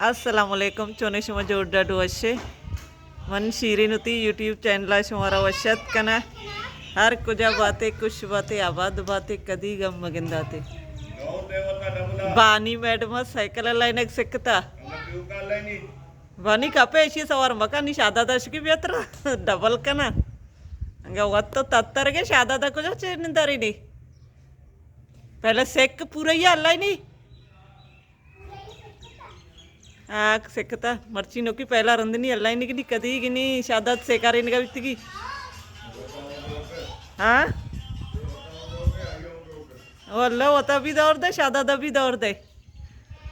Assalamualaikum chone shuma jorda duashe मन शीरीन होती YouTube channel शुमारा वशत कना हर कुछ बातें आबाद बातें कदी गम मगिंदाते बानी मैडम साइकिल लाइन सिकता बानी कपे ऐसी सवार मका नी शादा दश की बेहतर डबल कना अंगा वत्तो तत्तर के शादा दा कुछ चेनिंदारी नी पहले सेक पूरा ही अल्लाह नहीं सिकता मर्ची नोकी पहला रंधनी अल्लाह नहीं कि कदी कि नहीं शादा सेकारे निका बितगी हाँ अल्लाह होता भी दौड़ दे शादा दा भी दौड़ दे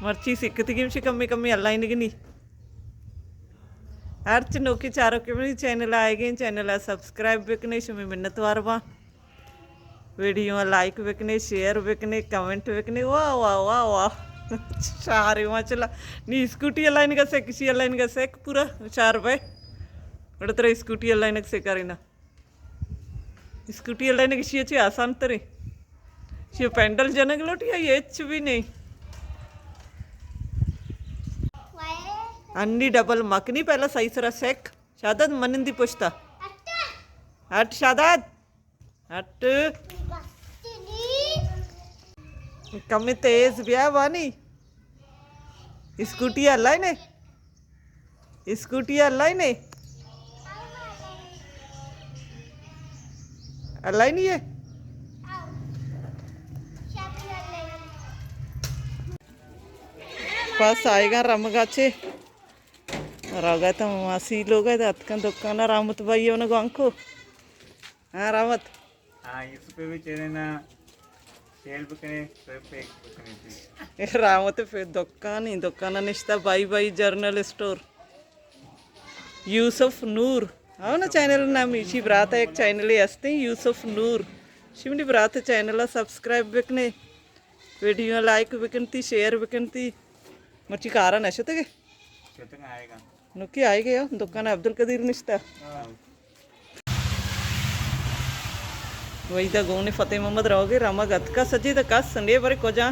मर्ची सिकती कि कम्मी कम्मी अल्लाह नहीं कि नहीं हर नोकी चारों के भी चैनल आएगी चैनल सब्सक्राइब बिकने शुमी मिन्नत वारवा वीडियो लाइक बिकने शेयर बिकने कमेंट बिकने वाह वाह वाह वाह सारे चला नी स्कूटी अल्लाह का सेक सी अल्लाह का सेक पूरा 4 रुपये बड़े तरह स्कूटी अल्लाह से करीना स्कूटी अल्लाह किसी अच्छी आसान तरी शी पेंडल जनक लोटी ये भी नहीं अन्नी डबल मकनी पहला सही सरा सेक शादत मनिंदी पुछता हट शादत हट कमी तेज ब्याह वानी स्कूटी अल्लाह ने स्कूटी अल्लाह ने अल्लाह नहीं है बस आएगा रमगाचे रगा तो मासी लोग है अतकन दुकान रामत भाई है उन्हें गांको हाँ रामत हाँ इस पे भी चले ना सेल पे रामत फिर दुकान निश्ता बाई बाई जर्नल स्टोर यूसुफ नूर हाँ ना चैनल नाम इसी ब्रात एक चैनल असते यूसुफ नूर शिमनी ब्रात चैनल सब्सक्राइब बिकने वीडियो लाइक बिकनती शेयर बिकनती मर्ची कारण ऐसे थे आएगा नुकी आएगा यार दुकान अब्दुल कदीर निश्ता वही तो गोने फतेह मोहम्मद रहोगे रामा गत का सजी तो कस संडे बारे को जा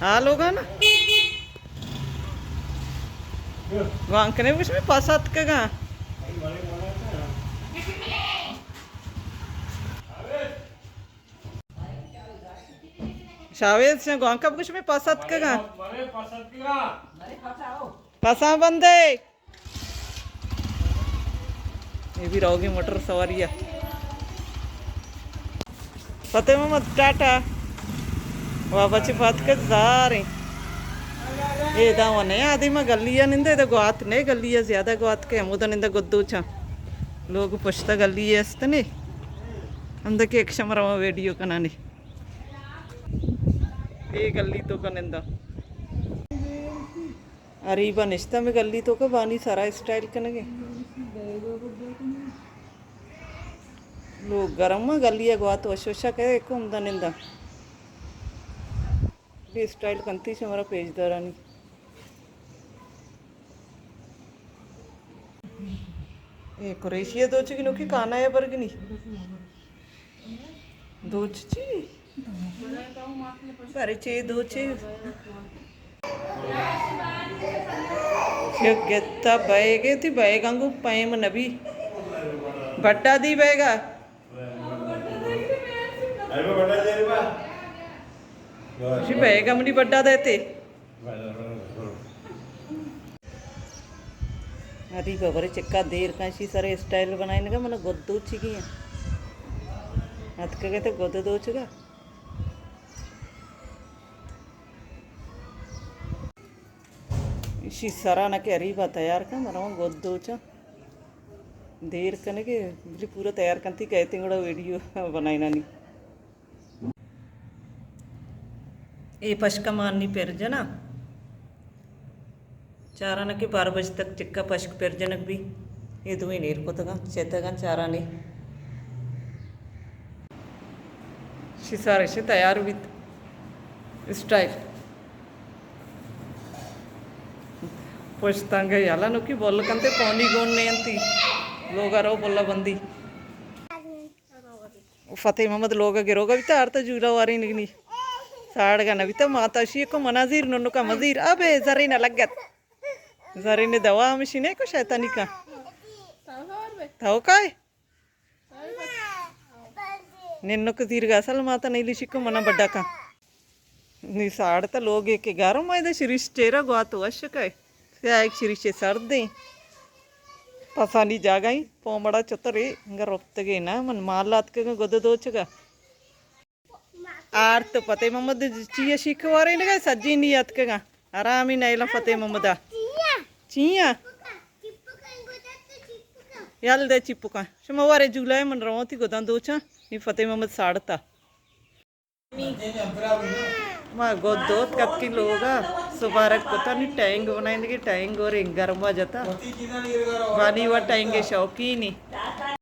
हाँ लोग ना वांकने कुछ में पासात का गा शावेद से गांका कुछ में पासात का गा पासा बंदे ये भी रहोगी मोटर सवारियाँ फतेह मोहम्मद टाटा बाबा बात के जारे ये दावा नहीं आदि में गलिया निंदे इधर गुआत नहीं गलिया ज़्यादा गुआत के हम उधर निंदा गुद्दू चा लोग पुछता गलिया ऐसे नहीं अंदर के एक शमरा वीडियो कनाने ये गली तो का निंदा अरे बनिश्ता में गली तो का बानी सारा स्टाइल कनेगे लोग गरम गलिया गुआत वशोशा कहे एक उमदा निंदा भी स्टाइल कंती से हमारा पेज दरानी ये कुरेशिया दो की नोकी काना है बरगनी दो ची सारे चे दो चे गेता बैगे थी बैगंगू पैम नबी बट्टा दी बैगा बैगम नहीं बड्डा देते अरे बाबरे चिक्का देर का सारे स्टाइल बनाए का मतलब गोद चिकी हथ कहते गोद दोचगा इसी सारा ना के अरी बा तैयार का मरा गोद दोचा देर कने के पूरा तैयार करती कहते बड़ा वीडियो बनाई ना नहीं ये पशका मारनी पेर जना चारा न के 12 बजे तक चिक्का पशक पेर जनक भी ये तुम्हें नीर को तगा चेतगा चारा ने शिसारे से तैयार विद स्टाइल पुछतांगे याला नुकी बोल कंते पौनी गोन ने अंती लोग रो बोला बंदी फतेह मोहम्मद लोग गिरोगा भी तार तो जूला वारी निकनी साड़ का नवी तो माता शी को मनाजीर नन्नू का मजीर अबे जरी ना लगत जरी ने दवा मशीन है को शैतानी का थाओ काय నిన్ను తీరుగా అసలు మాత నీలిషిక్కు మన బడ్డాక नी साड़ तो लोग एक 11 मायदा शिरीष चेहरा गुआ तो अशक है क्या एक शिरीष सर दे पसा नहीं जागा ही पोमड़ा चतरे इंगा रोप्तगे ना मन माल लात के गोद दोचगा आर तो फतेह मोहम्मद चिया शिखवारे ने सज्जी नहीं याद के आराम ही नहीं ला फतेह मोहम्मद चिया याल दे चिप्पू का शुमवारे जुलाई मन रवती गोदा दोचा नी फतेह मोहम्मद साड़ता మా గొద్దోత్ కత్కి లోగా సుబారక్ కొత్త నీ ట్యాంగ్ बनाएंगे टैंग और गर्म आ जाता वानी वा टैंग शौकीनी